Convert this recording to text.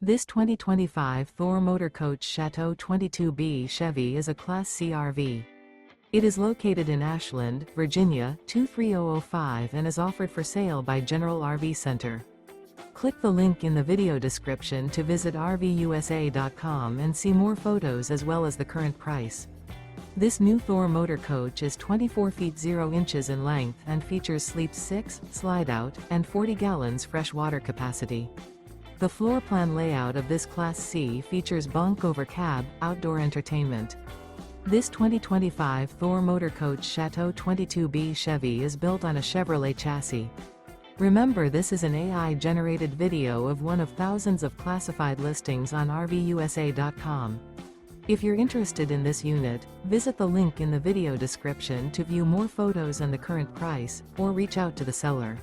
This 2025 Thor Motor Coach Chateau 22B Chevy is a Class C RV. It is located in Ashland, Virginia, 23005 and is offered for sale by General RV Center. Click the link in the video description to visit RVUSA.com and see more photos as well as the current price. This new Thor Motor Coach is 24 feet 0 inches in length and features sleep 6, Slideout, and 40 gallons fresh water capacity. The floor plan layout of this Class C features Bunk Over Cab, outdoor entertainment. This 2025 Thor Motor Coach Chateau 22B Chevy is built on a Chevrolet chassis. Remember, this is an AI-generated video of one of thousands of classified listings on RVUSA.com. If you're interested in this unit, visit the link in the video description to view more photos and the current price, or reach out to the seller.